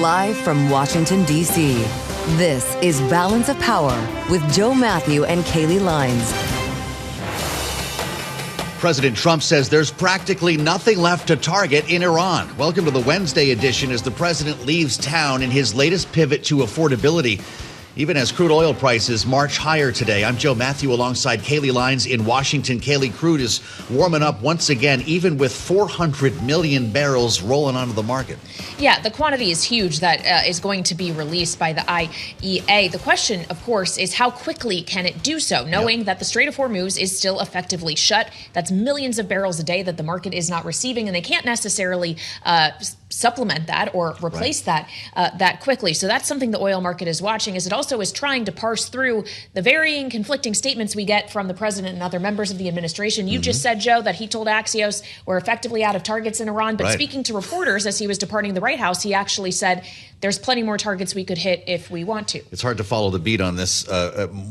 Live from Washington, D.C., this is Balance of Power with Joe Mathieu and Kailey Leinz. President Trump says there's practically nothing left to target in Iran. Welcome to the Wednesday edition as the president leaves town in his latest pivot to affordability. Even as crude oil prices march higher today, I'm Joe Mathieu alongside Kailey Leinz in Washington. Kailey, crude is warming up once again, even with 400 million barrels rolling onto the market. Yeah, the quantity is huge that is going to be released by the IEA. The question, of course, is how quickly can it do so, knowing that the Strait of Hormuz is still effectively shut. That's millions of barrels a day that the market is not receiving, and they can't necessarily supplement that or replace that quickly. So that's something the oil market is watching, as it also is trying to parse through the varying conflicting statements we get from the president and other members of the administration. You just said, Joe, that he told Axios we're effectively out of targets in Iran. But speaking to reporters as he was departing the White House, he actually said there's plenty more targets we could hit if we want to. It's hard to follow the beat on this,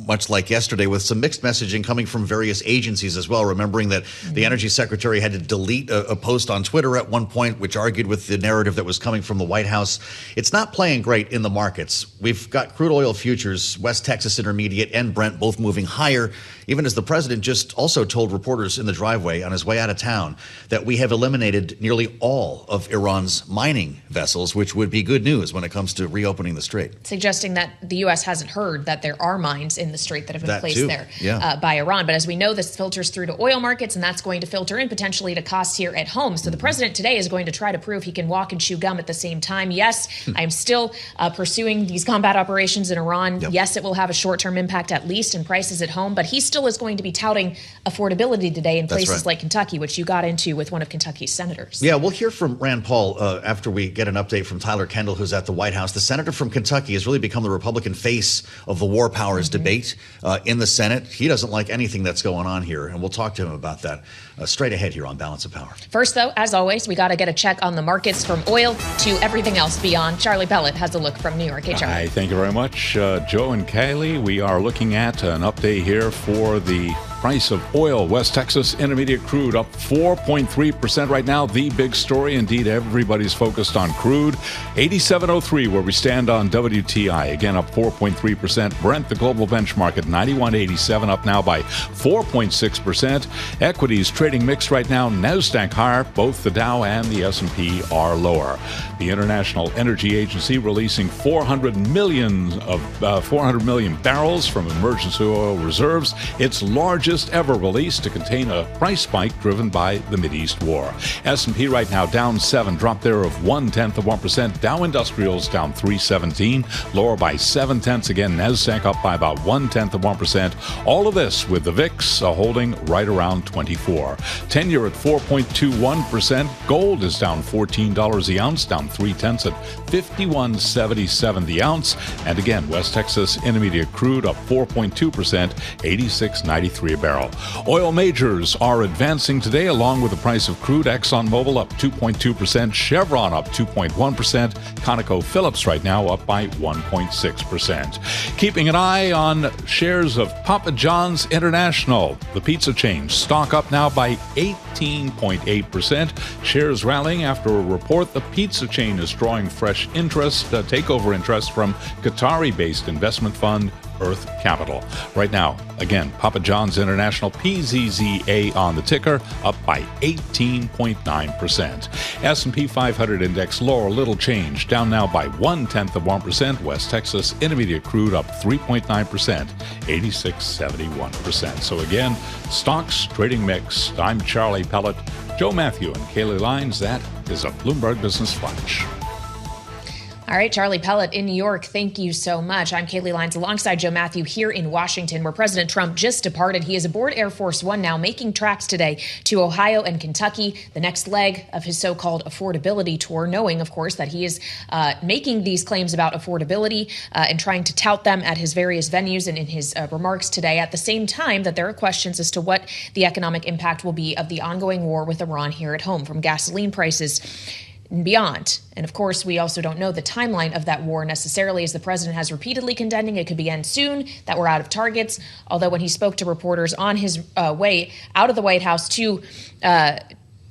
much like yesterday, with some mixed messaging coming from various agencies as well, remembering that the energy secretary had to delete a post on Twitter at one point, which argued with the narrative that was coming from the White House. It's not playing great in the markets. We've got crude oil futures, West Texas Intermediate and Brent both moving higher, even as the president just also told reporters in the driveway on his way out of town that we have eliminated nearly all of Iran's mining vessels, which would be good news when it comes to reopening the strait. Suggesting that the U.S. hasn't heard that there are mines in the strait that have been placed there by Iran. But as we know, this filters through to oil markets, and that's going to filter in potentially to costs here at home. So the president today is going to try to prove he can walk and chew gum at the same time. Yes, I am still pursuing these combat operations in Iran. Yes, it will have a short-term impact, at least, in prices at home. But he still is going to be touting affordability today in places like Kentucky, which you got into with one of Kentucky's senators. Yeah, we'll hear from Rand Paul after we get an update from Tyler Kendall, who's at the White House. The senator from Kentucky has really become the Republican face of the war powers debate in the Senate. He doesn't like anything that's going on here, and we'll talk to him about that straight ahead here on Balance of Power. First, though, as always, we got to get a check on the markets from oil to everything else beyond. Charlie Pellet has a look from New York. Hey, Charlie. Hi, thank you very much, Joe and Kailey. We are looking at an update here for the price of oil. West Texas Intermediate crude up 4.3% right now. The big story, indeed, everybody's focused on crude. 87.03 where we stand on WTI. Again, up 4.3%. Brent, the global benchmark, at 91.87, up now by 4.6%. Equities trading mixed right now. NASDAQ higher. Both the Dow and the S&P are lower. The International Energy Agency releasing 400 million barrels from emergency oil reserves. Its largest ever released to contain a price spike driven by the Mideast war. S&P right now down 7, drop there of 0.1%. Dow Industrials down 317, lower by 0.7 again. NASDAQ up by about 0.1%. All of this with the VIX holding right around 24. 10-year at 4.21%. Gold is down $14 the ounce, down 0.3 at 51.77 the ounce. And again, West Texas Intermediate crude up 4.2%, 86.93 a barrel. Oil majors are advancing today along with the price of crude. ExxonMobil up 2.2%, Chevron up 2.1%, ConocoPhillips right now up by 1.6%. Keeping an eye on shares of Papa John's International, the pizza chain, stock up now by 18.8%. Shares rallying after a report the pizza chain is drawing fresh interest, takeover interest from Qatari-based investment fund Earth Capital. Right now, again, Papa John's International, PZZA on the ticker, up by 18.9%. S&P 500 index lower, little change, down now by 0.1%. West Texas Intermediate crude up 3.9%, 86.71%. So again, stocks trading mixed. I'm Charlie Pellet, Joe Mathieu, and Kailey Leinz. That is a Bloomberg Business Flash. All right, Charlie Pellet in New York, thank you so much. I'm Kailey Leinz alongside Joe Mathieu here in Washington, where President Trump just departed. He is aboard Air Force One now, making tracks today to Ohio and Kentucky, the next leg of his so-called affordability tour, knowing, of course, that he is making these claims about affordability and trying to tout them at his various venues and in his remarks today, at the same time that there are questions as to what the economic impact will be of the ongoing war with Iran here at home, from gasoline prices and beyond. And of course, we also don't know the timeline of that war necessarily, as the president has repeatedly contending it could be end soon, that we're out of targets. Although when he spoke to reporters on his way out of the White House to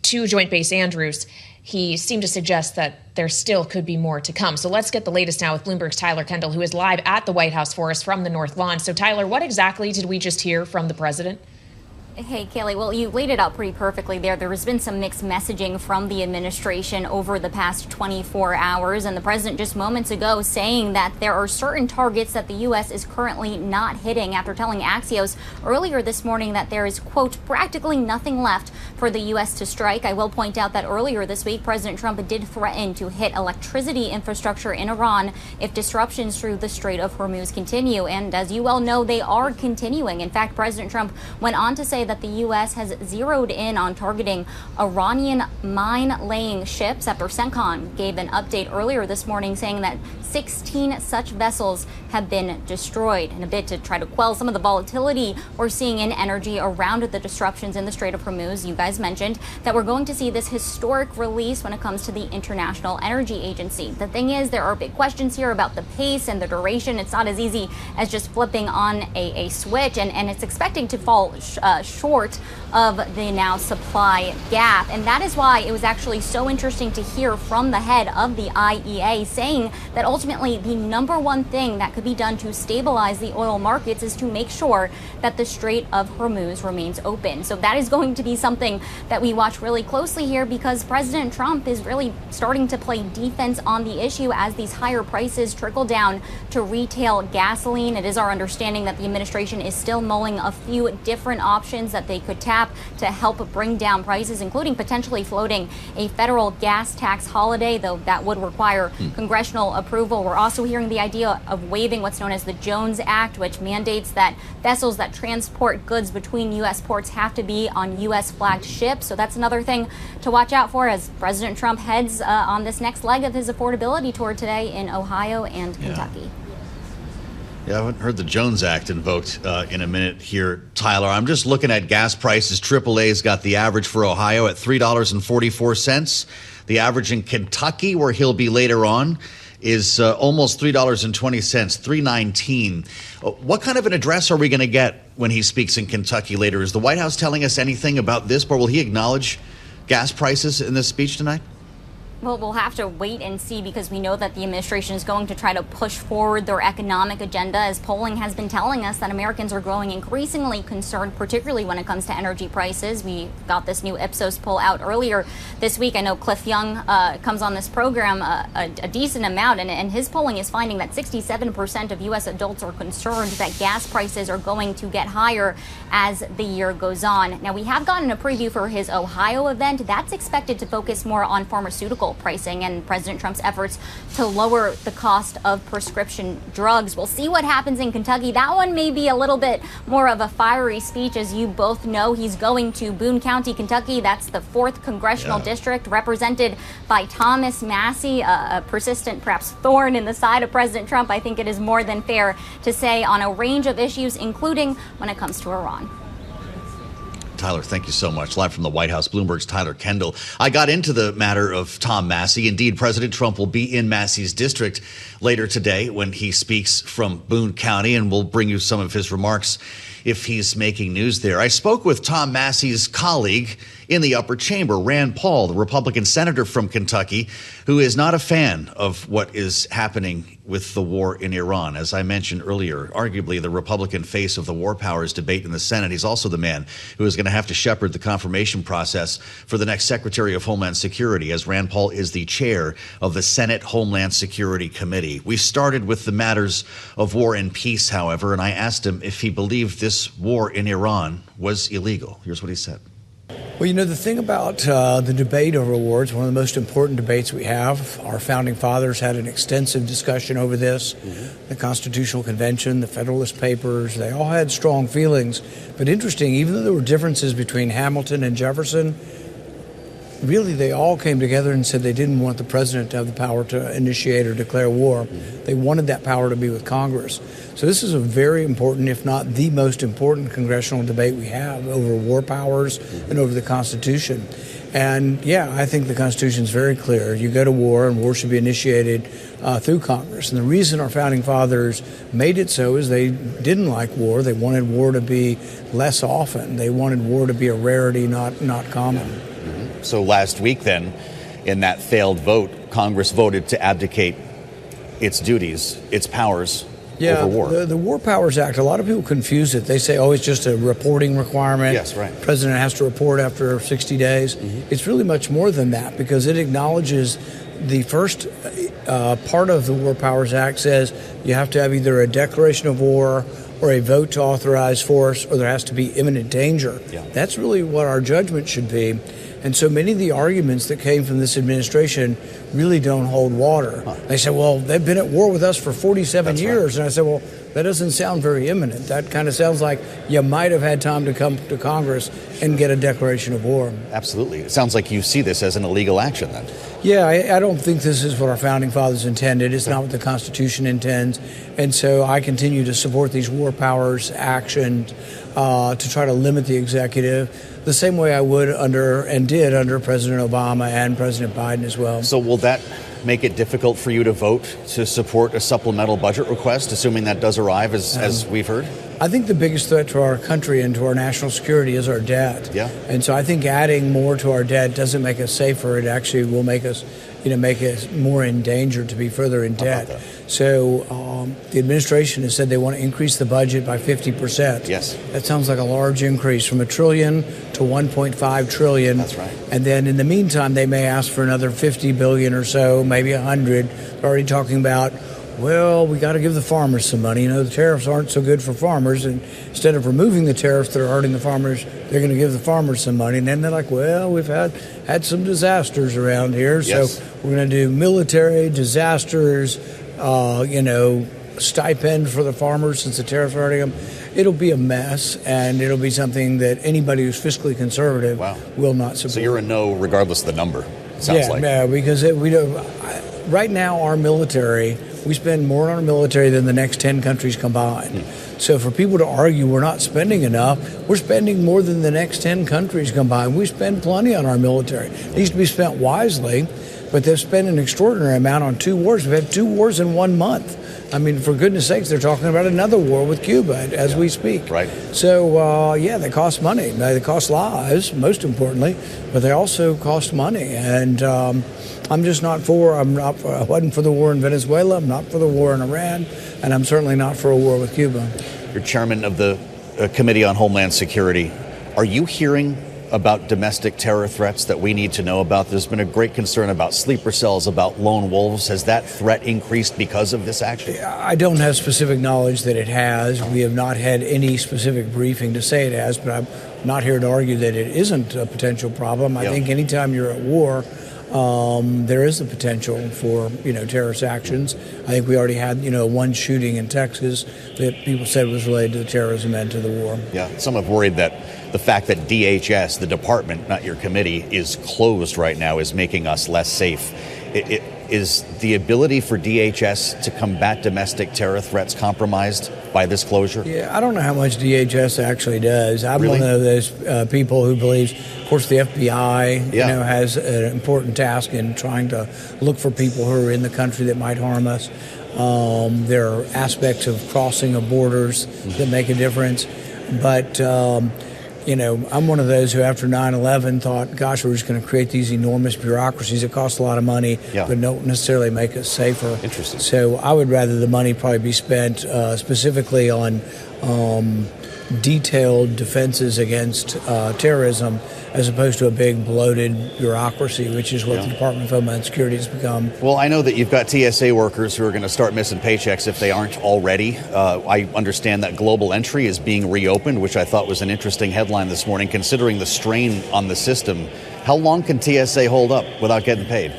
Joint Base Andrews, he seemed to suggest that there still could be more to come. So let's get the latest now with Bloomberg's Tyler Kendall, who is live at the White House for us from the North Lawn. So Tyler, what exactly did we just hear from the president? Hey, Kailey, well, you laid it out pretty perfectly there. There has been some mixed messaging from the administration over the past 24 hours, and the president just moments ago saying that there are certain targets that the U.S. is currently not hitting after telling Axios earlier this morning that there is, quote, practically nothing left for the U.S. to strike. I will point out that earlier this week, President Trump did threaten to hit electricity infrastructure in Iran if disruptions through the Strait of Hormuz continue. And as you well know, they are continuing. In fact, President Trump went on to say that the U.S. has zeroed in on targeting Iranian mine-laying ships after CENTCOM gave an update earlier this morning saying that 16 such vessels have been destroyed in a bid to try to quell some of the volatility we're seeing in energy around the disruptions in the Strait of Hormuz. You guys mentioned that we're going to see this historic release when it comes to the International Energy Agency. The thing is, there are big questions here about the pace and the duration. It's not as easy as just flipping on a switch, and it's expecting to fall short of the now supply gap. And that is why it was actually so interesting to hear from the head of the IEA saying that ultimately the number one thing that could be done to stabilize the oil markets is to make sure that the Strait of Hormuz remains open. So that is going to be something that we watch really closely here, because President Trump is really starting to play defense on the issue as these higher prices trickle down to retail gasoline. It is our understanding that the administration is still mulling a few different options that they could tap to help bring down prices, including potentially floating a federal gas tax holiday, though that would require congressional approval. We're also hearing the idea of waiving what's known as the Jones Act, which mandates that vessels that transport goods between U.S. ports have to be on U.S. flagged ships. So that's another thing to watch out for as President Trump heads on this next leg of his affordability tour today in Ohio and Kentucky. Yeah, I haven't heard the Jones Act invoked in a minute here, Tyler. I'm just looking at gas prices. AAA's got the average for Ohio at $3.44. The average in Kentucky, where he'll be later on, is almost $3.20, $3.19. What kind of an address are we going to get when he speaks in Kentucky later? Is the White House telling us anything about this, or will he acknowledge gas prices in this speech tonight? Well, we'll have to wait and see, because we know that the administration is going to try to push forward their economic agenda, as polling has been telling us that Americans are growing increasingly concerned, particularly when it comes to energy prices. We got this new Ipsos poll out earlier this week. I know Cliff Young comes on this program a decent amount, and his polling is finding that 67% of U.S. adults are concerned that gas prices are going to get higher as the year goes on. Now, we have gotten a preview for his Ohio event. That's expected to focus more on pharmaceutical pricing and President Trump's efforts to lower the cost of prescription drugs. We'll see what happens in Kentucky. That one may be a little bit more of a fiery speech. As you both know, he's going to Boone County, Kentucky. That's the 4th congressional district, represented by Thomas Massey, a persistent, perhaps thorn in the side of President Trump. I think it is more than fair to say, on a range of issues, including when it comes to Iran. Tyler, thank you so much. Live from the White House, Bloomberg's Tyler Kendall. I got into the matter of Tom Massey. Indeed, President Trump will be in Massey's district later today when he speaks from Boone County, and we'll bring you some of his remarks if he's making news there. I spoke with Tom Massey's colleague in the upper chamber, Rand Paul, the Republican senator from Kentucky, who is not a fan of what is happening with the war in Iran. As I mentioned earlier, arguably the Republican face of the war powers debate in the Senate. He's also the man who is going to have to shepherd the confirmation process for the next Secretary of Homeland Security, as Rand Paul is the chair of the Senate Homeland Security Committee. We started with the matters of war and peace, however, and I asked him if he believed this war in Iran was illegal. Here's what he said. Well, you know, the thing about the debate over war is one of the most important debates we have. Our founding fathers had an extensive discussion over this. The Constitutional Convention, the Federalist Papers, they all had strong feelings. But interesting, even though there were differences between Hamilton and Jefferson, really they all came together and said they didn't want the president to have the power to initiate or declare war. They wanted that power to be with Congress. So this is a very important, if not the most important, congressional debate we have over war powers and over the Constitution. And yeah, I think the Constitution is very clear. You go to war, and war should be initiated through Congress. And the reason our founding fathers made it so is they didn't like war. They wanted war to be less often. They wanted war to be a rarity, not common. So last week, then, in that failed vote, Congress voted to abdicate its duties, its powers over war. The War Powers Act, a lot of people confuse it. They say, oh, it's just a reporting requirement. Yes, right. The president has to report after 60 days. It's really much more than that, because it acknowledges the first part of the War Powers Act says you have to have either a declaration of war or a vote to authorize force, or there has to be imminent danger. Yeah. That's really what our judgment should be. And so many of the arguments that came from this administration really don't hold water. They say, well, they've been at war with us for 47 years. Right. And I said, well, that doesn't sound very imminent. That kind of sounds like you might have had time to come to Congress and get a declaration of war. Absolutely. It sounds like you see this as an illegal action then. Yeah, I don't think this is what our founding fathers intended. It's not what the Constitution intends. And so I continue to support these war powers actions to try to limit the executive the same way I would did under President Obama and President Biden as well. So will that make it difficult for you to vote to support a supplemental budget request, assuming that does arrive, as we've heard? I think the biggest threat to our country and to our national security is our debt. Yeah. And so I think adding more to our debt doesn't make us safer. It actually will make us more in danger to be further in debt. So the administration has said they want to increase the budget by 50%. Yes. That sounds like a large increase, from $1 trillion to $1.5 trillion. That's right. And then in the meantime, they may ask for another $50 billion or so, maybe 100. They're already talking about, well, we got to give the farmers some money. The tariffs aren't so good for farmers. And instead of removing the tariffs that are hurting the farmers, they're going to give the farmers some money. And then they're like, well, we've had some disasters around here. Yes. So we're going to do military disasters, stipend for the farmers since the tariffs are hurting them. It'll be a mess, and it'll be something that anybody who's fiscally conservative will not support. So you're a no regardless of the number, it sounds like. Yeah, because right now our military, we spend more on our military than the next 10 countries combined. So for people to argue we're not spending enough, we're spending more than the next 10 countries combined. We spend plenty on our military. It needs to be spent wisely, but they've spent an extraordinary amount on 2 wars. We've had 2 wars in 1 month. I mean, for goodness sakes, they're talking about another war with Cuba as we speak. Right. So, they cost money. They cost lives, most importantly, but they also cost money. And I'm just not for, I wasn't for the war in Venezuela, I'm not for the war in Iran, and I'm certainly not for a war with Cuba. You're chairman of the Committee on Homeland Security. Are you hearing about domestic terror threats that we need to know about? There's been a great concern about sleeper cells, about lone wolves. Has that threat increased because of this action? I don't have specific knowledge that it has. We have not had any specific briefing to say it has, but I'm not here to argue that it isn't a potential problem. I think anytime you're at war, there is the potential for, terrorist actions. I think we already had, one shooting in Texas that people said was related to the terrorism and to the war. Yeah, some have worried that the fact that DHS, the department, not your committee, is closed right now is making us less safe. Is the ability for DHS to combat domestic terror threats compromised by this closure? Yeah, I don't know how much DHS actually does. I'm Really? one of those people who believes, of course, the FBI, has an important task in trying to look for people who are in the country that might harm us. There are aspects of crossing of borders that make a difference. But, I'm one of those who after 9/11 thought, gosh, we're just going to create these enormous bureaucracies that cost a lot of money, but don't necessarily make us safer. Interesting. So I would rather the money probably be spent specifically on detailed defenses against terrorism as opposed to a big bloated bureaucracy, which is what the Department of Homeland Security has become. Well, I know that you've got TSA workers who are going to start missing paychecks if they aren't already. I understand that Global Entry is being reopened, which I thought was an interesting headline this morning, considering the strain on the system. How long can TSA hold up without getting paid?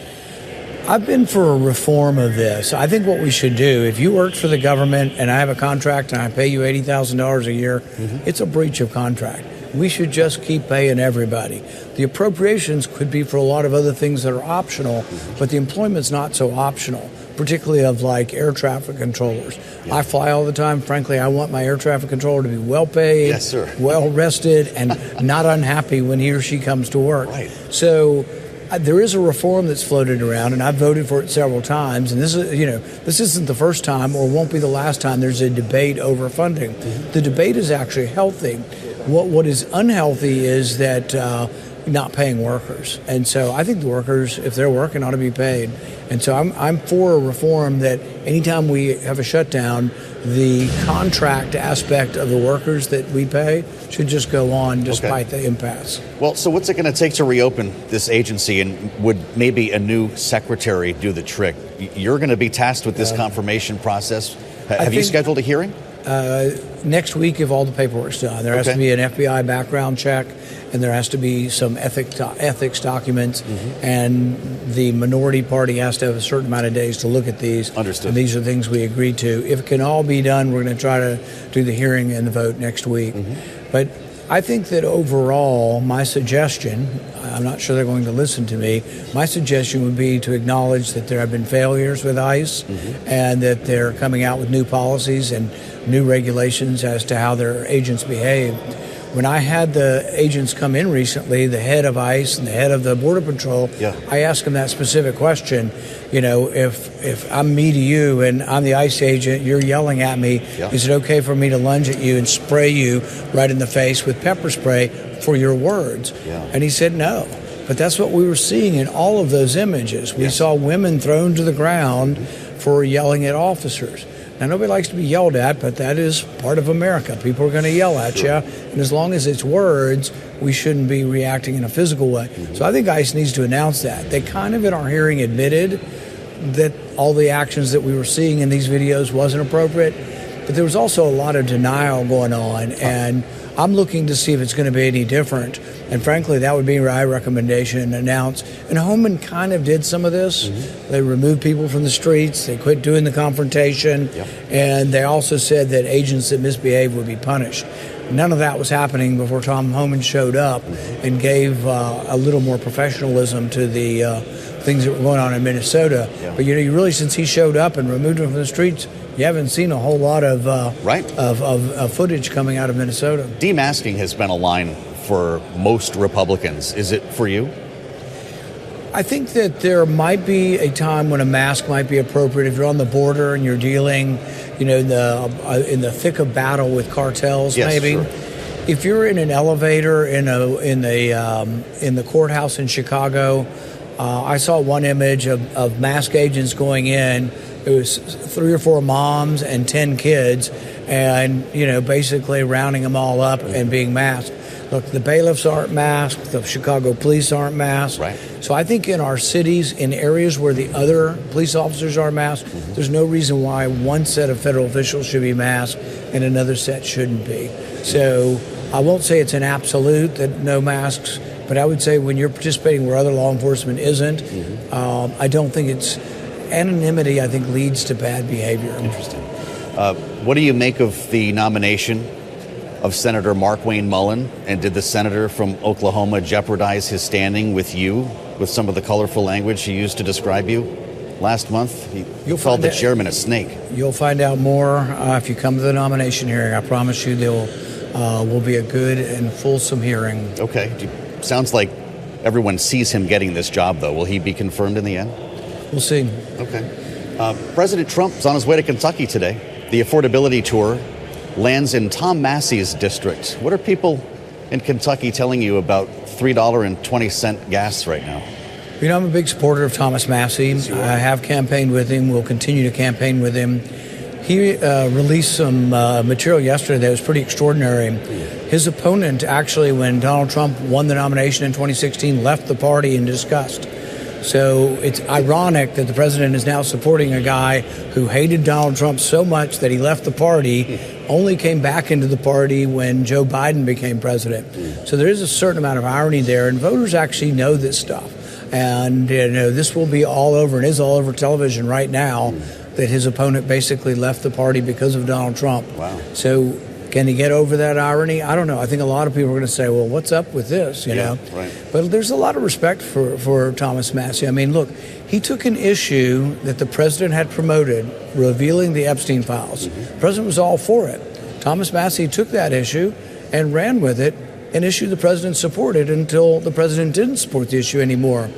I've been for a reform of this. I think what we should do, if you work for the government and I have a contract and I pay you $80,000 a year, it's a breach of contract. We should just keep paying everybody. The appropriations could be for a lot of other things that are optional, but the employment's not so optional, particularly of like air traffic controllers. I fly all the time. Frankly, I want my air traffic controller to be well paid, well rested, and not unhappy when he or she comes to work. So there is a reform that's floated around, and I've voted for it several times. And this isn't the first time, or won't be the last time there's a debate over funding. The debate is actually healthy. What is unhealthy is that not paying workers. And so I think the workers, if they're working, ought to be paid. And so I'm for a reform that anytime we have a shutdown, the contract aspect of the workers that we pay should just go on despite the impasse. Well, so what's it going to take to reopen this agency, and would maybe a new secretary do the trick? You're going to be tasked with this confirmation process. Have you scheduled a hearing? Next week, if all the paperwork's done. There has to be an FBI background check, and there has to be some ethics documents, and the minority party has to have a certain amount of days to look at these. Understood. And these are things we agreed to. If it can all be done, we're going to try to do the hearing and the vote next week. But I think that overall, my suggestion, I'm not sure they're going to listen to me, my suggestion would be to acknowledge that there have been failures with ICE and that they're coming out with new policies and new regulations as to how their agents behave. When I had the agents come in recently, the head of ICE and the head of the Border Patrol, I asked them that specific question. You know, if I'm me to you and I'm the ICE agent, you're yelling at me, is it okay for me to lunge at you and spray you right in the face with pepper spray for your words? And he said no. But that's what we were seeing in all of those images. We saw women thrown to the ground for yelling at officers. Now, nobody likes to be yelled at, but that is part of America. People are going to yell at you, and as long as it's words, we shouldn't be reacting in a physical way. So I think ICE needs to announce that. They kind of, in our hearing, admitted that all the actions that we were seeing in these videos wasn't appropriate, but there was also a lot of denial going on, and I'm looking to see if it's going to be any different. And frankly, that would be my recommendation, announce. And Homan kind of did some of this. They removed people from the streets. They quit doing the confrontation. And they also said that agents that misbehave would be punished. None of that was happening before Tom Homan showed up and gave a little more professionalism to the things that were going on in Minnesota. But you really, since he showed up and removed them from the streets, you haven't seen a whole lot of of footage coming out of Minnesota. Demasking has been a line for most Republicans. Is it for you? I think that there might be a time when a mask might be appropriate if you're on the border and you're dealing, in the thick of battle with cartels. Maybe. Sure. If you're in an elevator in the courthouse in Chicago, I saw one image of mask agents going in. It was 3 or 4 moms and 10 kids, and basically rounding them all up and being masked. Look, the bailiffs aren't masked. The Chicago police aren't masked. So I think in our cities, in areas where the other police officers are masked, there's no reason why one set of federal officials should be masked and another set shouldn't be. So I won't say it's an absolute that no masks, but I would say when you're participating where other law enforcement isn't, I don't think it's anonymity. I think leads to bad behavior. Interesting. What do you make of the nomination of Senator Mark Wayne Mullen, and did the senator from Oklahoma jeopardize his standing with you with some of the colorful language he used to describe you last month? He called the chairman a snake. You'll find out more if you come to the nomination hearing. I promise you there will be a good and fulsome hearing. Okay. Sounds like everyone sees him getting this job, though. Will he be confirmed in the end? We'll see. Okay. President Trump is on his way to Kentucky today. The affordability tour lands in Tom Massey's district. What are people in Kentucky telling you about $3.20 gas right now? I'm a big supporter of Thomas Massey. I have campaigned with him. We'll continue to campaign with him. He released some material yesterday that was pretty extraordinary. His opponent, actually, when Donald Trump won the nomination in 2016, left the party in disgust. So it's ironic that the president is now supporting a guy who hated Donald Trump so much that he left the party, only came back into the party when Joe Biden became president. So there is a certain amount of irony there, and voters actually know this stuff. And this will be all over, and is all over television right now, that his opponent basically left the party because of Donald Trump. Wow. So can he get over that irony? I don't know. I think a lot of people are going to say, well, what's up with this, you know? Right. But there's a lot of respect for Thomas Massey. I mean, look, he took an issue that the president had promoted, revealing the Epstein files. The president was all for it. Thomas Massey took that issue and ran with it, an issue the president supported until the president didn't support the issue anymore.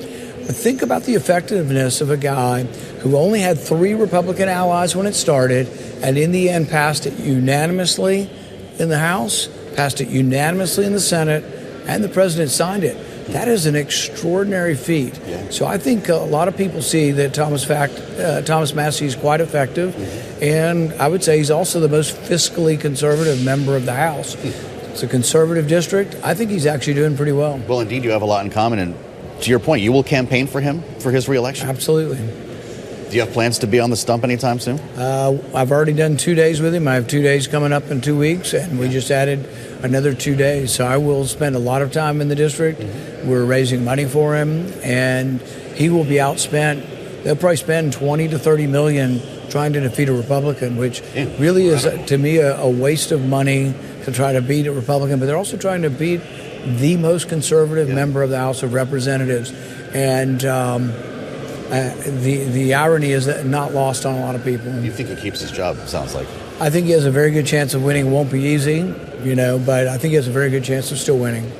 But think about the effectiveness of a guy who only had 3 Republican allies when it started, and in the end passed it unanimously in the House, passed it unanimously in the Senate, and the president signed it. That is an extraordinary feat. Yeah. So I think a lot of people see that Thomas Massie is quite effective, and I would say he's also the most fiscally conservative member of the House. It's a conservative district. I think he's actually doing pretty well. Well, indeed, you have a lot in common, and to your point, you will campaign for him for his reelection? Absolutely. Do you have plans to be on the stump anytime soon? I've already done 2 days with him. I have 2 days coming up in 2 weeks, and we just added another 2 days. So I will spend a lot of time in the district. We're raising money for him, and he will be outspent. They'll probably spend $20 to $30 million trying to defeat a Republican, which really is, to me, a waste of money to try to beat a Republican. But they're also trying to beat the most conservative member of the House of Representatives. And the irony is that not lost on a lot of people. You think he keeps his job, it sounds like. I think he has a very good chance of winning. It won't be easy, but I think he has a very good chance of still winning.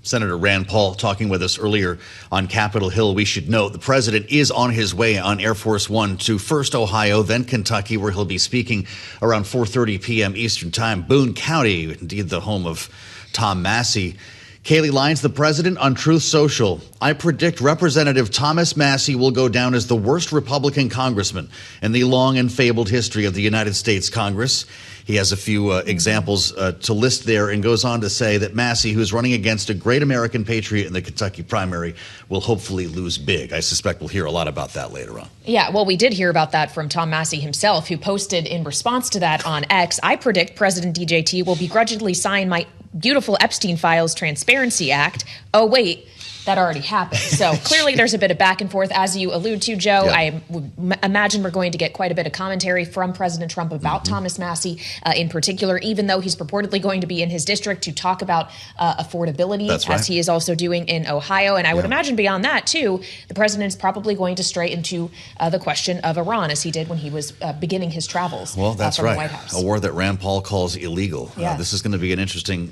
Senator Rand Paul talking with us earlier on Capitol Hill. We should note the president is on his way on Air Force One to first Ohio, then Kentucky, where he'll be speaking around 4:30 p.m. Eastern Time. Boone County, indeed the home of Tom Massie. Kailey, Leinz, the president on Truth Social. I predict Representative Thomas Massie will go down as the worst Republican congressman in the long and fabled history of the United States Congress. He has a few examples to list there and goes on to say that Massie, who is running against a great American patriot in the Kentucky primary, will hopefully lose big. I suspect we'll hear a lot about that later on. Yeah, well, we did hear about that from Tom Massie himself, who posted in response to that on X, I predict President DJT will begrudgingly sign my beautiful Epstein Files Transparency Act. Oh, wait. That already happened. So clearly there's a bit of back and forth, as you allude to, Joe. Yeah. I would imagine we're going to get quite a bit of commentary from President Trump about Thomas Massie in particular, even though he's purportedly going to be in his district to talk about affordability, as he is also doing in Ohio. And I would imagine beyond that, too, the president is probably going to stray into the question of Iran, as he did when he was beginning his travels from the White House. A war that Rand Paul calls illegal. Yeah. This is going to be an interesting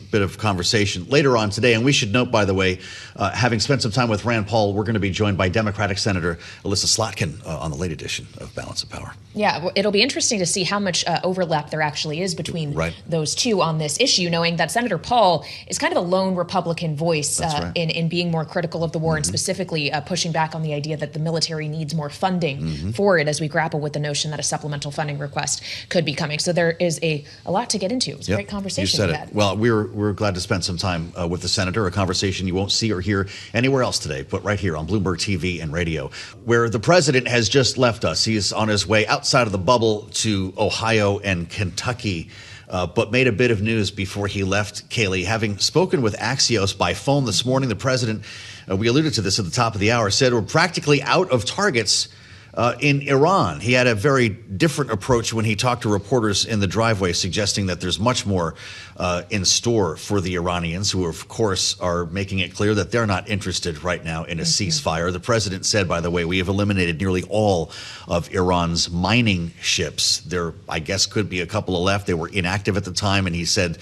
bit of conversation later on today. And we should note, by the way, having spent some time with Rand Paul, we're going to be joined by Democratic Senator Alyssa Slotkin on the late edition of Balance of Power. Yeah, it'll be interesting to see how much overlap there actually is between those two on this issue, knowing that Senator Paul is kind of a lone Republican voice in being more critical of the war and specifically pushing back on the idea that the military needs more funding for it as we grapple with the notion that a supplemental funding request could be coming. So there is a lot to get into. It was a great conversation we had. Well, we're glad to spend some time with the senator, a conversation you won't see or hear anywhere else today, but right here on Bloomberg TV and radio, where the president has just left us. He's on his way outside of the bubble to Ohio and Kentucky, but made a bit of news before he left, Kailey. Having spoken with Axios by phone this morning, the president, we alluded to this at the top of the hour, said we're practically out of targets in Iran. He had a very different approach when he talked to reporters in the driveway, suggesting that there's much more in store for the Iranians, who, of course, are making it clear that they're not interested right now in a ceasefire. The president said, by the way, we have eliminated nearly all of Iran's mining ships. There, I guess, could be a couple of left. They were inactive at the time. And he said,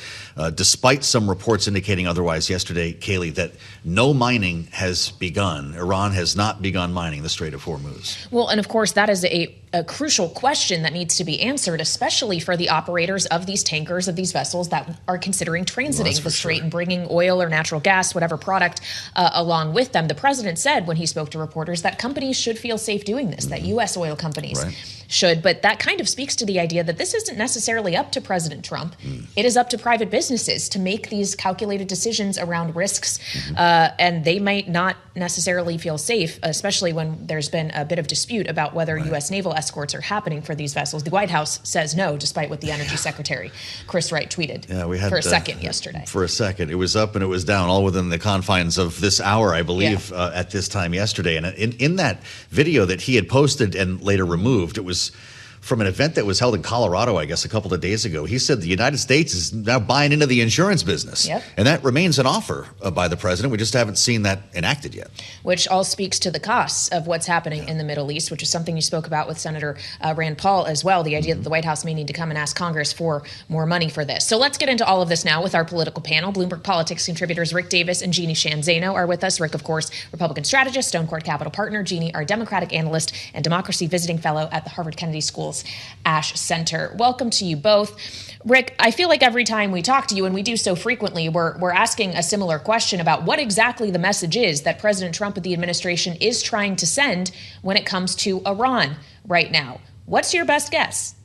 despite some reports indicating otherwise yesterday, Kailey, that no mining has begun. Iran has not begun mining the Strait of Hormuz. Well, and of course, that is a crucial question that needs to be answered, especially for the operators of these tankers, of these vessels that are considering transiting the strait and bringing oil or natural gas, whatever product, along with them. The president said when he spoke to reporters that companies should feel safe doing this, that U.S. oil companies should. But that kind of speaks to the idea that this isn't necessarily up to President Trump. It is up to private businesses to make these calculated decisions around risks, and they might not necessarily feel safe, especially when there's been a bit of dispute about whether U.S. naval escorts are happening for these vessels. The White House says no, despite what the Energy Secretary, Chris Wright, tweeted for a second yesterday. For a second. It was up and it was down, all within the confines of this hour, I believe, at this time yesterday. And in that video that he had posted and later removed, it was from an event that was held in Colorado, I guess, a couple of days ago. He said the United States is now buying into the insurance business. And that remains an offer by the president. We just haven't seen that enacted yet. Which all speaks to the costs of what's happening in the Middle East, which is something you spoke about with Senator Rand Paul as well, the idea that the White House may need to come and ask Congress for more money for this. So let's get into all of this now with our political panel. Bloomberg Politics contributors Rick Davis and Jeanne Zaino are with us. Rick, of course, Republican strategist, Stonecourt Capital partner. Jeanne, our Democratic analyst and democracy visiting fellow at the Harvard Kennedy School Kendall's Ash Center. Welcome to you both. Rick, I feel like every time we talk to you, and we do so frequently, we're asking a similar question about what exactly the message is that President Trump and the administration is trying to send when it comes to Iran right now. What's your best guess?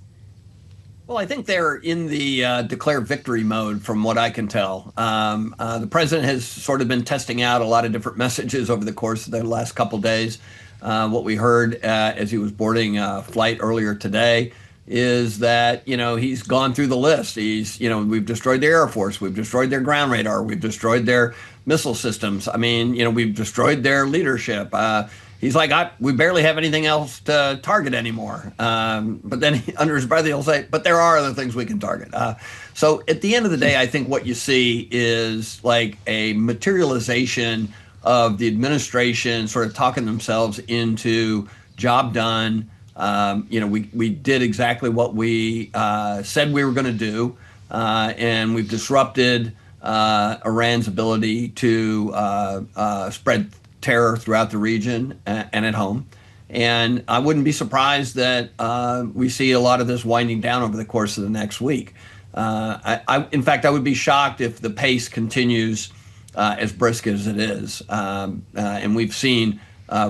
Well, I think they're in the declare victory mode, from what I can tell. The president has sort of been testing out a lot of different messages over the course of the last couple of days. What we heard as he was boarding a flight earlier today is that, he's gone through the list. We've destroyed their Air Force. We've destroyed their ground radar. We've destroyed their missile systems. We've destroyed their leadership. He's like, we barely have anything else to target anymore. But then under his breath, he'll say, but there are other things we can target. So at the end of the day, I think what you see is like a materialization of the administration sort of talking themselves into job done. We did exactly what we said we were going to do, and we've disrupted Iran's ability to spread terror throughout the region and at home. And I wouldn't be surprised that we see a lot of this winding down over the course of the next week. In fact, I would be shocked if the pace continues as brisk as it is. And we've seen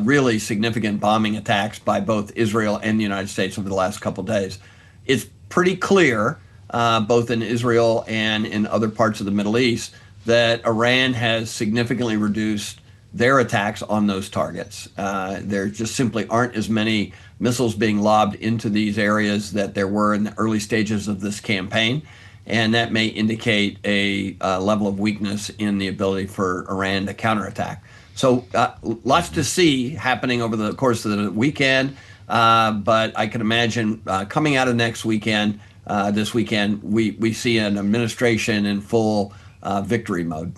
really significant bombing attacks by both Israel and the United States over the last couple of days. It's pretty clear, both in Israel and in other parts of the Middle East, that Iran has significantly reduced their attacks on those targets. There just simply aren't as many missiles being lobbed into these areas that there were in the early stages of this campaign. And that may indicate a level of weakness in the ability for Iran to counterattack. So lots to see happening over the course of the weekend. But I can imagine coming out of next weekend, this weekend, we see an administration in full victory mode.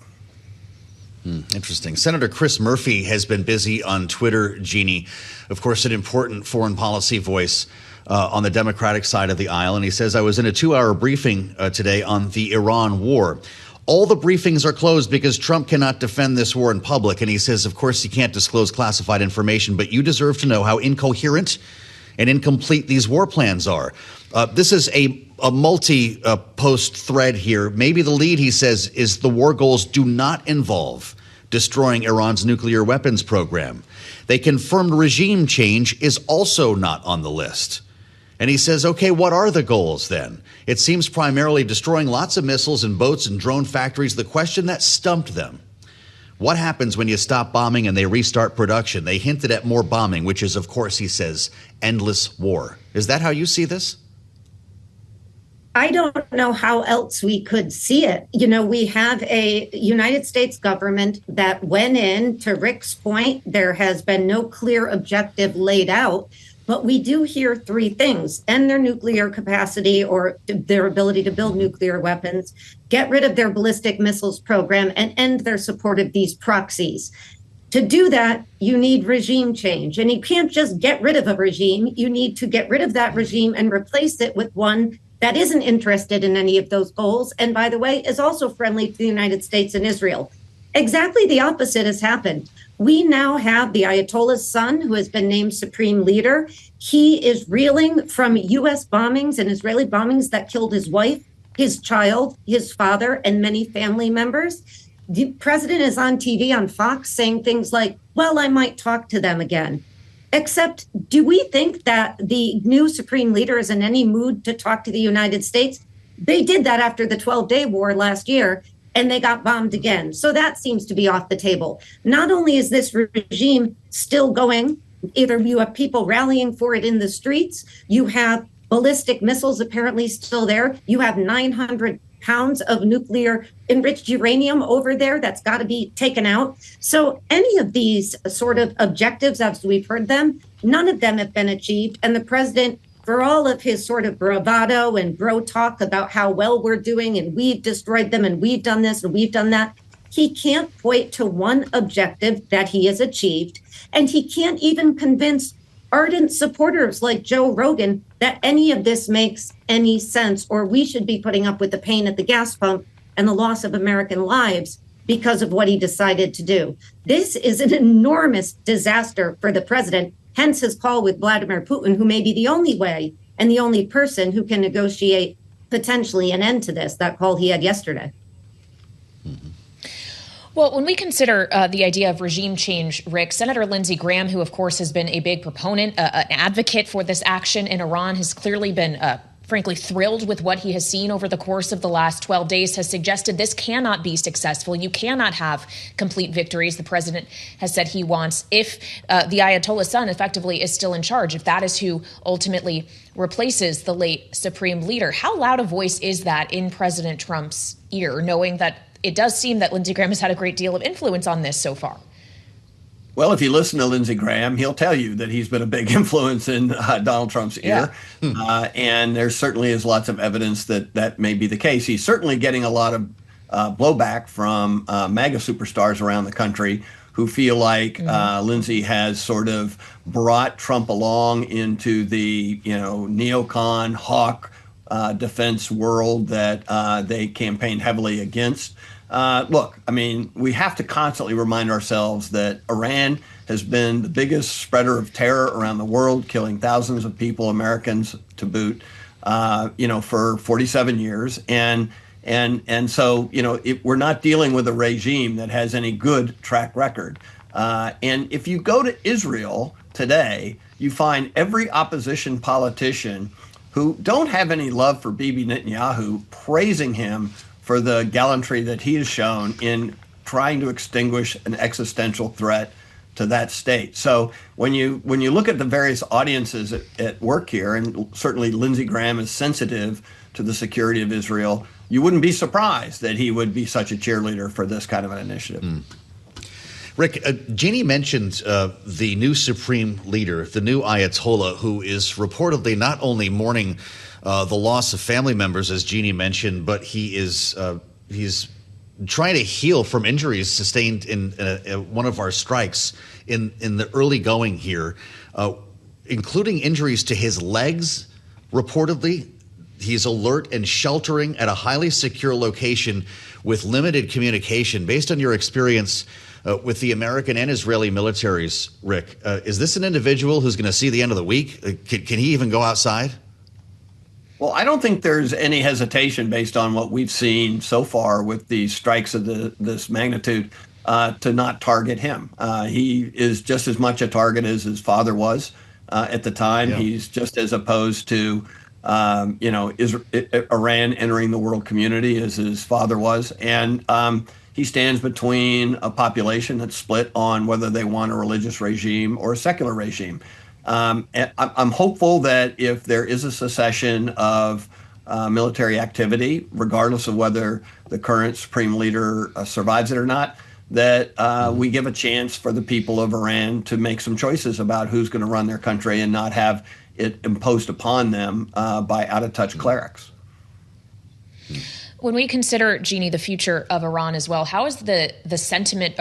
Interesting. Senator Chris Murphy has been busy on Twitter, Jeanne, of course, an important foreign policy voice on the Democratic side of the aisle. And he says, I was in a 2-hour briefing today on the Iran war. All the briefings are closed because Trump cannot defend this war in public. And he says, of course, he can't disclose classified information, but you deserve to know how incoherent and incomplete these war plans are. This is a multi-post thread here. Maybe the lead, he says, is the war goals do not involve destroying Iran's nuclear weapons program. They confirmed regime change is also not on the list. And he says, okay, what are the goals then? It seems primarily destroying lots of missiles and boats and drone factories. The question that stumped them: what happens when you stop bombing and they restart production? They hinted at more bombing, which is, of course, he says, endless war. Is that how you see this? I don't know how else we could see it. We have a United States government that went in, to Rick's point, there has been no clear objective laid out. But we do hear three things: end their nuclear capacity or their ability to build nuclear weapons, get rid of their ballistic missiles program, and end their support of these proxies. To do that, you need regime change. And you can't just get rid of a regime. You need to get rid of that regime and replace it with one that isn't interested in any of those goals. And by the way, is also friendly to the United States and Israel. Exactly the opposite has happened. We now have the Ayatollah's son, who has been named supreme leader. He is reeling from U.S. bombings and Israeli bombings that killed his wife, his child, his father, and many family members. The president is on TV on Fox saying things like, well, I might talk to them again. Except, do we think that the new supreme leader is in any mood to talk to the United States? They did that after the 12-day war last year, and they got bombed again. So that seems to be off the table. Not only is this regime still going, either you have people rallying for it in the streets, you have ballistic missiles apparently still there, you have 900 pounds of nuclear enriched uranium over there that's got to be taken out. So any of these sort of objectives, as we've heard them, none of them have been achieved. And the president, for all of his sort of bravado and bro talk about how well we're doing and we've destroyed them and we've done this and we've done that, he can't point to one objective that he has achieved. And he can't even convince ardent supporters like Joe Rogan that any of this makes any sense, or we should be putting up with the pain at the gas pump and the loss of American lives because of what he decided to do. This is an enormous disaster for the president, hence his call with Vladimir Putin, who may be the only way and the only person who can negotiate potentially an end to this, that call he had yesterday. Well, when we consider the idea of regime change, Rick, Senator Lindsey Graham, who, of course, has been a big proponent, an advocate for this action in Iran, has clearly been frankly thrilled with what he has seen over the course of the last 12 days, has suggested this cannot be successful. You cannot have complete victories. The president has said he wants, if the Ayatollah's son effectively is still in charge, if that is who ultimately replaces the late supreme leader. How loud a voice is that in President Trump's ear, knowing that it does seem that Lindsey Graham has had a great deal of influence on this so far? Well, if you listen to Lindsey Graham, he'll tell you that he's been a big influence in Donald Trump's ear. Yeah. And there certainly is lots of evidence that that may be the case. He's certainly getting a lot of blowback from MAGA superstars around the country who feel like Lindsey has sort of brought Trump along into the, neocon, hawk defense world that they campaigned heavily against. Look, I mean, we have to constantly remind ourselves that Iran has been the biggest spreader of terror around the world, killing thousands of people, Americans to boot, for 47 years. And so, we're not dealing with a regime that has any good track record. And if you go to Israel today, you find every opposition politician who don't have any love for Bibi Netanyahu praising him for the gallantry that he has shown in trying to extinguish an existential threat to that state. So when you look at the various audiences at work here, and certainly Lindsey Graham is sensitive to the security of Israel, you wouldn't be surprised that he would be such a cheerleader for this kind of an initiative. Rick, Jeanne mentioned the new supreme leader, the new Ayatollah, who is reportedly not only mourning the loss of family members, as Jeanne mentioned, but he's trying to heal from injuries sustained in one of our strikes in the early going here, including injuries to his legs, reportedly. He's alert and sheltering at a highly secure location with limited communication. Based on your experience with the American and Israeli militaries, Rick, is this an individual who's going to see the end of the week? Can he even go outside? Well, I don't think there's any hesitation based on what we've seen so far with these strikes of this magnitude to not target him. He is just as much a target as his father was at the time. Yeah. He's just as opposed to Iran entering the world community as his father was. And he stands between a population that's split on whether they want a religious regime or a secular regime. And I'm hopeful that if there is a cessation of military activity, regardless of whether the current supreme leader survives it or not, that we give a chance for the people of Iran to make some choices about who's going to run their country and not have it imposed upon them by out-of-touch clerics. When we consider, Jeanne, the future of Iran as well, how is the sentiment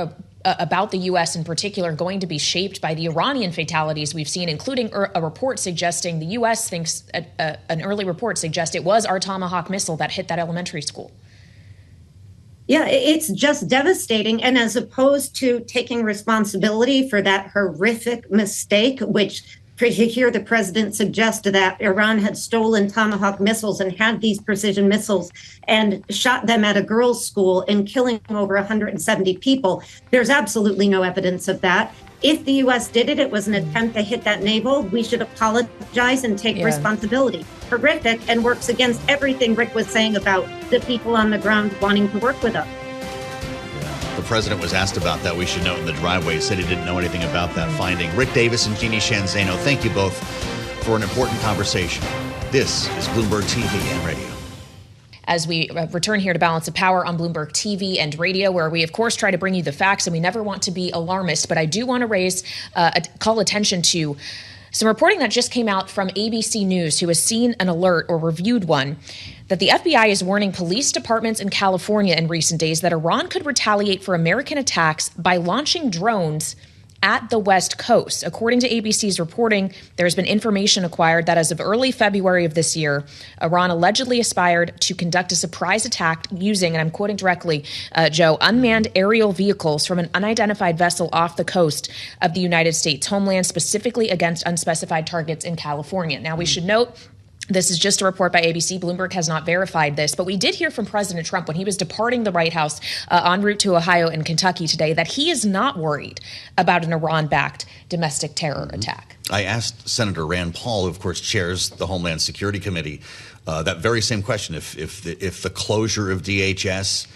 about the U.S. in particular going to be shaped by the Iranian fatalities we've seen, including a report suggesting the U.S. thinks an early report suggests it was our Tomahawk missile that hit that elementary school? Yeah, it's just devastating. And as opposed to taking responsibility for that horrific mistake, which to hear the president suggest that Iran had stolen Tomahawk missiles and had these precision missiles and shot them at a girls' school and killing over 170 people, there's absolutely no evidence of that. If the U.S. did it, it was an attempt to hit that navel. We should apologize and take responsibility. Horrific, and works against everything Rick was saying about the people on the ground wanting to work with us. The president was asked about that. We should note in the driveway, he said he didn't know anything about that finding. Rick Davis and Jeanne Zaino, thank you both for an important conversation. This is Bloomberg TV and Radio. As we return here to Balance of Power on Bloomberg TV and Radio, where we, of course, try to bring you the facts, and we never want to be alarmist, but I do want to call attention to some reporting that just came out from ABC News, who has seen an alert or reviewed one, that the FBI is warning police departments in California in recent days that Iran could retaliate for American attacks by launching drones at the West Coast. According to ABC's reporting, there's been information acquired that as of early February of this year, Iran allegedly aspired to conduct a surprise attack using, and I'm quoting directly, Joe, unmanned aerial vehicles from an unidentified vessel off the coast of the United States homeland, specifically against unspecified targets in California. Now, we should note This is just a report by ABC. Bloomberg has not verified this, but we did hear from President Trump when he was departing the White House en route to Ohio and Kentucky today that he is not worried about an Iran-backed domestic terror attack. I asked Senator Rand Paul, who of course chairs the Homeland Security Committee, that very same question. If the closure of DHS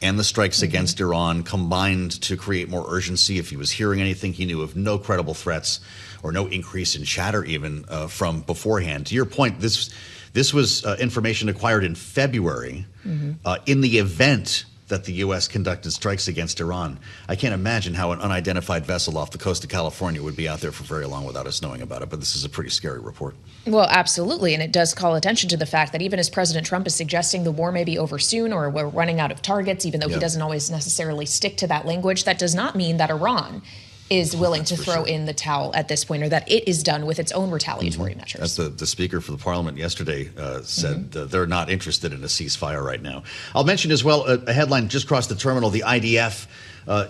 and the strikes against Iran combined to create more urgency, if he was hearing anything, he knew of no credible threats or no increase in chatter even from beforehand. To your point, this was information acquired in February in the event that the U.S. conducted strikes against Iran. I can't imagine how an unidentified vessel off the coast of California would be out there for very long without us knowing about it, but this is a pretty scary report. Well, absolutely, and it does call attention to the fact that even as President Trump is suggesting the war may be over soon or we're running out of targets, even though he doesn't always necessarily stick to that language, that does not mean that Iran is willing to throw in the towel at this point, or that it is done with its own retaliatory measures. As the Speaker for the Parliament yesterday said, they're not interested in a ceasefire right now. I'll mention as well a headline just crossed the terminal, the IDF.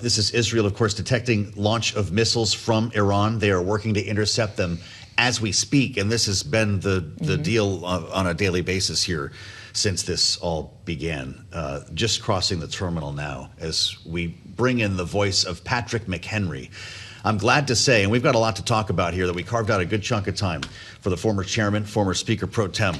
This is Israel, of course, detecting launch of missiles from Iran. They are working to intercept them as we speak, and this has been the deal on a daily basis here since this all began. Just crossing the terminal now as we bring in the voice of Patrick McHenry. I'm glad to say, and we've got a lot to talk about here, that we carved out a good chunk of time for the former chairman, former Speaker Pro Tem,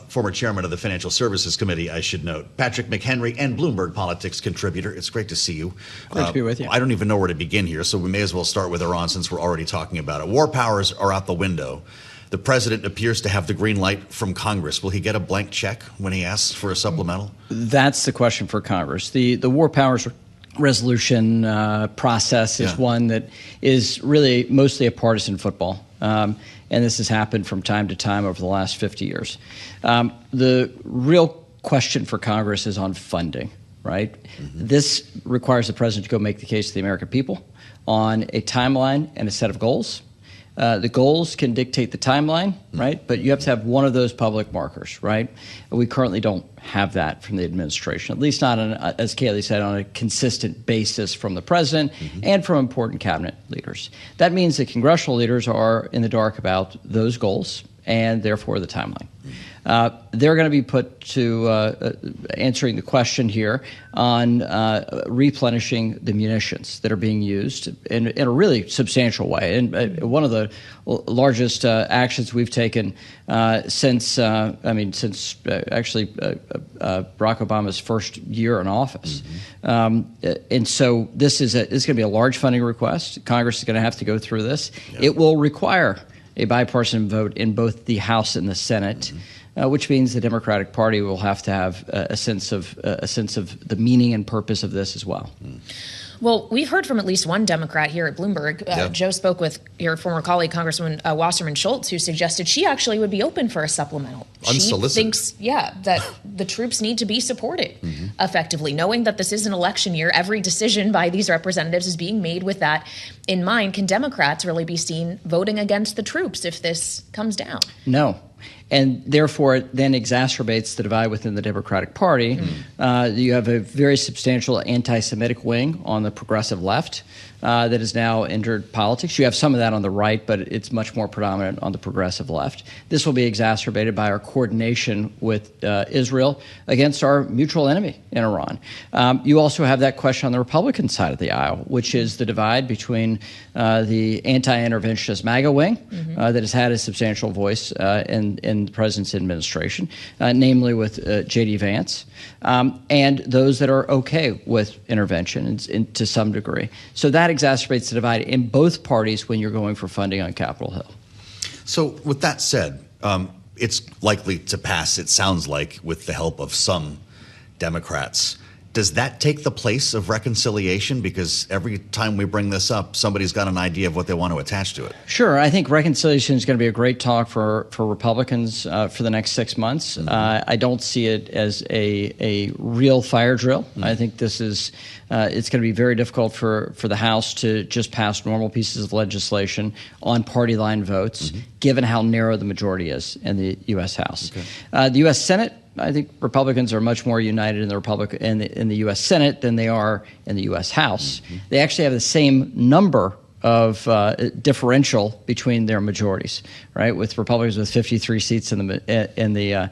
former chairman of the Financial Services Committee, I should note, Patrick McHenry, and Bloomberg Politics contributor. It's great to see you. Great to be with you. I don't even know where to begin here, so we may as well start with Iran since we're already talking about it. War powers are out the window. The president appears to have the green light from Congress. Will he get a blank check when he asks for a supplemental? That's the question for Congress. The war powers resolution process is one that is really mostly a partisan football. And this has happened from time to time over the last 50 years. The real question for Congress is on funding, right? This requires the president to go make the case to the American people on a timeline and a set of goals. The goals can dictate the timeline, right? But you have to have one of those public markers, right? We currently don't have that from the administration, at least not, as Kailey said, on a consistent basis from the president and from important cabinet leaders. That means that congressional leaders are in the dark about those goals and therefore the timeline. They're going to be put to answering the question here on replenishing the munitions that are being used in a really substantial way. And one of the largest actions we've taken since Barack Obama's first year in office. And so this is going to be a large funding request. Congress is going to have to go through this. It will require a bipartisan vote in both the House and the Senate. Which means the Democratic Party will have to have a sense of the meaning and purpose of this as well. Well, we've heard from at least one Democrat here at Bloomberg. Joe spoke with your former colleague, Congressman Wasserman Schultz, who suggested she actually would be open for a supplemental. Unsolicited. She thinks, that the troops need to be supported effectively, knowing that this is an election year. Every decision by these representatives is being made with that in mind. Can Democrats really be seen voting against the troops if this comes down? No. And therefore, it then exacerbates the divide within the Democratic Party. You have a very substantial anti-Semitic wing on the progressive left that has now entered politics. You have some of that on the right, but it's much more predominant on the progressive left. This will be exacerbated by our coordination with Israel against our mutual enemy in Iran. You also have that question on the Republican side of the aisle, which is the divide between the anti-interventionist MAGA wing that has had a substantial voice in the president's administration, namely with J.D. Vance, and those that are okay with intervention to some degree. So that exacerbates the divide in both parties when you're going for funding on Capitol Hill. So with that said, it's likely to pass, it sounds like, with the help of some Democrats. Does that take the place of reconciliation? Because every time we bring this up, somebody's got an idea of what they want to attach to it. Sure. I think reconciliation is going to be a great talk for Republicans for the next 6 months. I don't see it as a real fire drill. I think this is it's going to be very difficult for the House to just pass normal pieces of legislation on party line votes, given how narrow the majority is in the U.S. House. The U.S. Senate, I think Republicans are much more united in the U.S. Senate than they are in the U.S. House. They actually have the same number of differential between their majorities, right? With Republicans with 53 seats in the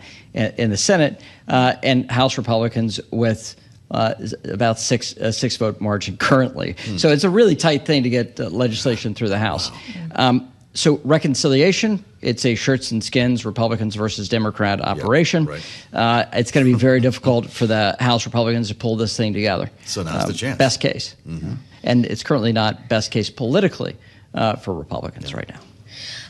Senate, and House Republicans with about a six vote margin currently. So it's a really tight thing to get legislation through the House. Wow. So reconciliation, it's a shirts and skins, Republicans versus Democrat operation. Right. It's going to be very difficult for the House Republicans to pull this thing together. So now's the chance. Best case. And it's currently not best case politically for Republicans right now.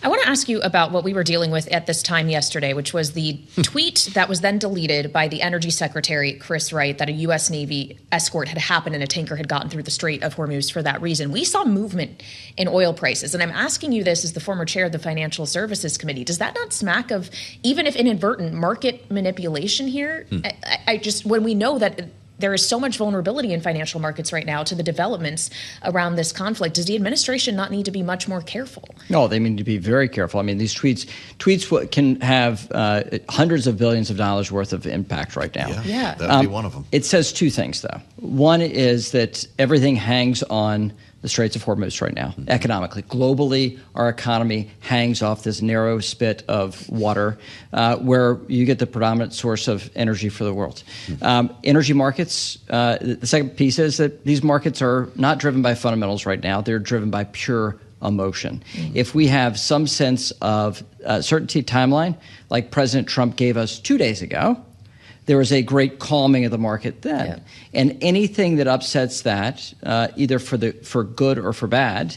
I want to ask you about what we were dealing with at this time yesterday, which was the tweet that was then deleted by the Energy Secretary, Chris Wright, that a U.S. Navy escort had happened and a tanker had gotten through the Strait of Hormuz for that reason. We saw movement in oil prices. And I'm asking you this as the former chair of the Financial Services Committee. Does that not smack of, even if inadvertent, market manipulation here? I just, when we know that there is so much vulnerability in financial markets right now to the developments around this conflict, does the administration not need to be much more careful? No, they need to be very careful. I mean, these tweets can have hundreds of billions of dollars worth of impact right now. Yeah. That would be one of them. It says two things, though. One is that everything hangs on the Straits of Hormuz right now, economically. Globally, our economy hangs off this narrow spit of water where you get the predominant source of energy for the world. Energy markets, the second piece is that these markets are not driven by fundamentals right now. They're driven by pure emotion. If we have some sense of certainty timeline, like President Trump gave us 2 days ago, there was a great calming of the market then. Yeah. And anything that upsets that, either for good or for bad,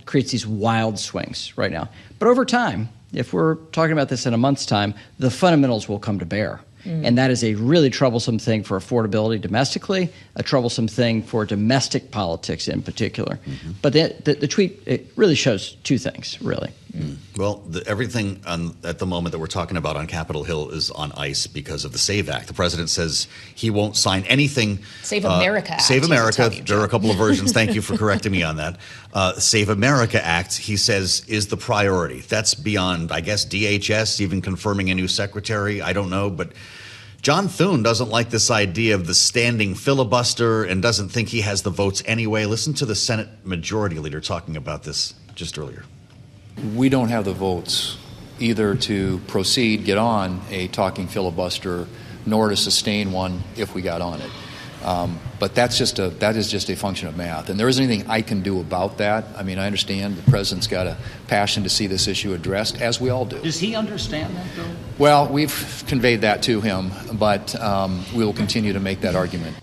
creates these wild swings right now. But over time, if we're talking about this in a month's time, the fundamentals will come to bear. And that is a really troublesome thing for affordability domestically, a troublesome thing for domestic politics in particular. But the tweet, it really shows two things, really. Well, everything at the moment that we're talking about on Capitol Hill is on ice because of the SAVE Act. The president says he won't sign anything. Save America Act. Save America. There are a couple of versions. Thank you for correcting me on that. Save America Act, he says, is the priority. That's beyond, I guess, DHS even confirming a new secretary. I don't know. But John Thune doesn't like this idea of the standing filibuster and doesn't think he has the votes anyway. Listen to the Senate Majority Leader talking about this just earlier. We don't have the votes either to proceed, get on a talking filibuster, nor to sustain one if we got on it. But that is just a function of math. And there isn't anything I can do about that. I mean, I understand the president's got a passion to see this issue addressed, as we all do. Does he understand that, though? Well, we've conveyed that to him, but we will continue to make that argument.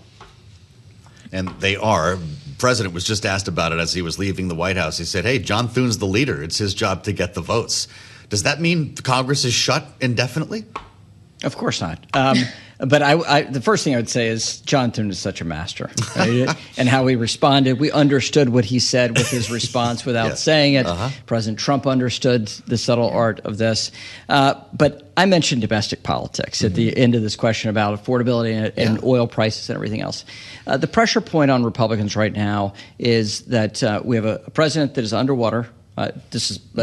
And they are. The president was just asked about it as he was leaving the White House. He said, hey, John Thune's the leader. It's his job to get the votes. Does that mean Congress is shut indefinitely? Of course not. But the first thing I would say is John Thune is such a master, right? And how he responded. We understood what he said with his response without saying it. President Trump understood the subtle art of this. But I mentioned domestic politics at the end of this question about affordability and oil prices and everything else. The pressure point on Republicans right now is that we have a president that is underwater.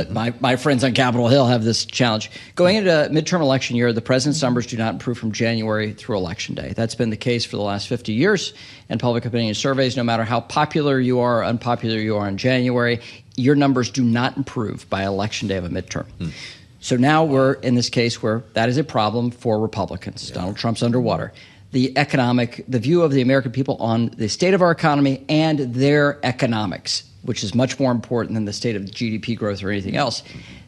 My friends on Capitol Hill have this challenge. Going into a midterm election year, the president's numbers do not improve from January through Election Day. That's been the case for the last 50 years. And public opinion surveys, no matter how popular you are, unpopular you are in January, your numbers do not improve by Election Day of a midterm. So now we're in this case where that is a problem for Republicans. Donald Trump's underwater. The view of the American people on the state of our economy and their economics, which is much more important than the state of GDP growth or anything else,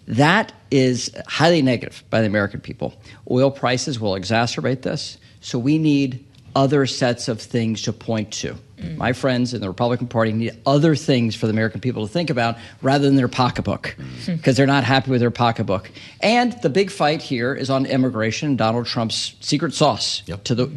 that is highly negative by the American people. Oil prices will exacerbate this, so we need other sets of things to point to. My friends in the Republican Party need other things for the American people to think about rather than their pocketbook, because they're not happy with their pocketbook. And the big fight here is on immigration, Donald Trump's secret sauce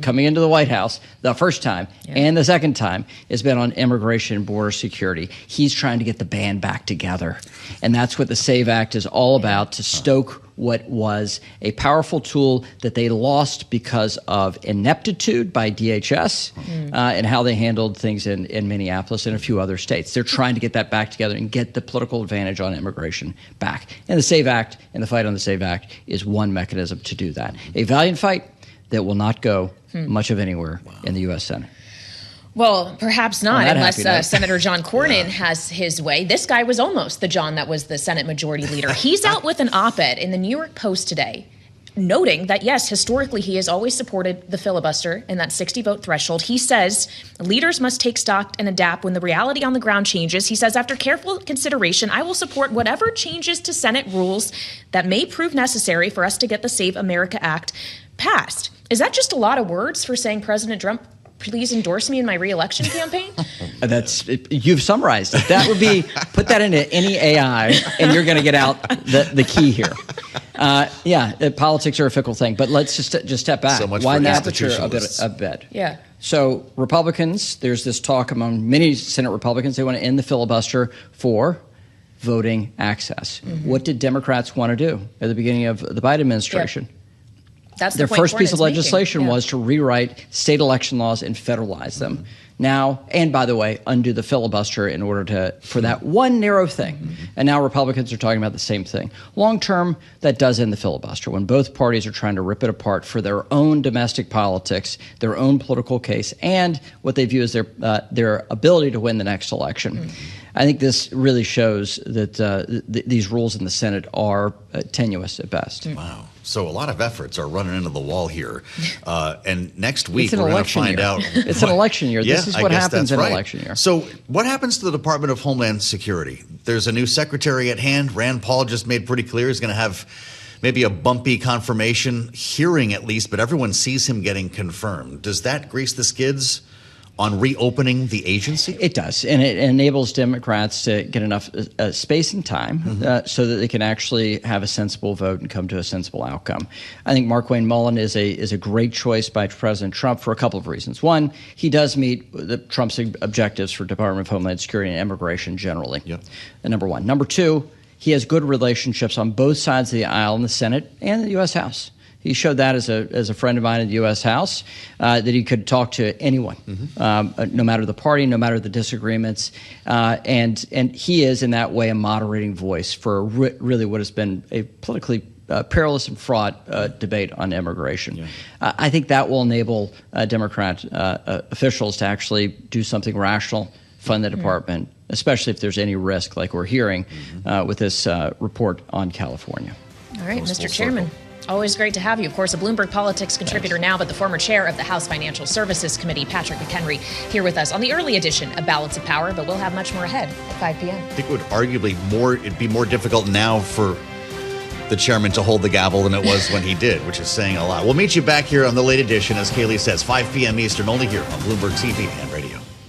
coming into the White House the first time and the second time has been on immigration and border security. He's trying to get the band back together. And that's what the SAVE Act is all about, to stoke what was a powerful tool that they lost because of ineptitude by DHS and how they handled things in Minneapolis and a few other states. They're trying to get that back together and get the political advantage on immigration back. And the SAVE Act and the fight on the SAVE Act is one mechanism to do that. A valiant fight that will not go much of anywhere in the U.S. Senate. Well, perhaps not, unless Senator John Cornyn Yeah. has his way. This guy was almost the John that was the Senate Majority Leader. He's out with an op-ed in the New York Post today, noting that, yes, historically he has always supported the filibuster and that 60-vote threshold. He says leaders must take stock and adapt when the reality on the ground changes. He says, after careful consideration, I will support whatever changes to Senate rules that may prove necessary for us to get the Save America Act passed. Is that just a lot of words for saying President Trump, please endorse me in my re-election campaign? You've summarized it. That would be, put that into any AI, and you're going to get out the key here. Politics are a fickle thing, but let's just step back. So much Widen for the aperture institutionalists. a bit. Yeah. So Republicans, there's this talk among many Senate Republicans, they want to end the filibuster for voting access. Mm-hmm. What did Democrats want to do at the beginning of the Biden administration? Yeah. That's Their the point first piece of Cornyn's legislation making. was to rewrite state election laws and federalize them. Now, and by the way, undo the filibuster in order for that one narrow thing. And now Republicans are talking about the same thing. Long term, that does end the filibuster when both parties are trying to rip it apart for their own domestic politics, their own political case, and what they view as their ability to win the next election. I think this really shows that these rules in the Senate are tenuous at best. Wow. So a lot of efforts are running into the wall here. And next week, It's an we're going to election find year. out. It's an election year. Yeah, This is I what guess happens that's in an right. election year. So what happens to the Department of Homeland Security? There's a new secretary at hand. Rand Paul just made pretty clear he's going to have maybe a bumpy confirmation hearing at least, but everyone sees him getting confirmed. Does that grease the skids on reopening the agency? It does, and it enables Democrats to get enough space and time so that they can actually have a sensible vote and come to a sensible outcome. I think Markwayne Mullin is a great choice by President Trump for a couple of reasons. One, he does meet Trump's objectives for Department of Homeland Security and immigration generally. Yep. Number one. Number two, he has good relationships on both sides of the aisle in the Senate and the U.S. House. He showed that as a friend of mine in the U.S. House, that he could talk to anyone, no matter the party, no matter the disagreements. And he is, in that way, a moderating voice for really what has been a politically perilous and fraught debate on immigration. Yeah. I think that will enable Democrat officials to actually do something rational, fund the department, especially if there's any risk, like we're hearing with this report on California. All right, Mr. Chairman. Always great to have you. Of course, a Bloomberg Politics contributor now, but the former chair of the House Financial Services Committee, Patrick McHenry, here with us on the early edition of Balance of Power, but we'll have much more ahead at 5 p.m. I think it would arguably it'd be more difficult now for the chairman to hold the gavel than it was when he did, which is saying a lot. We'll meet you back here on the late edition, as Kailey says, 5 p.m. Eastern, only here on Bloomberg TV and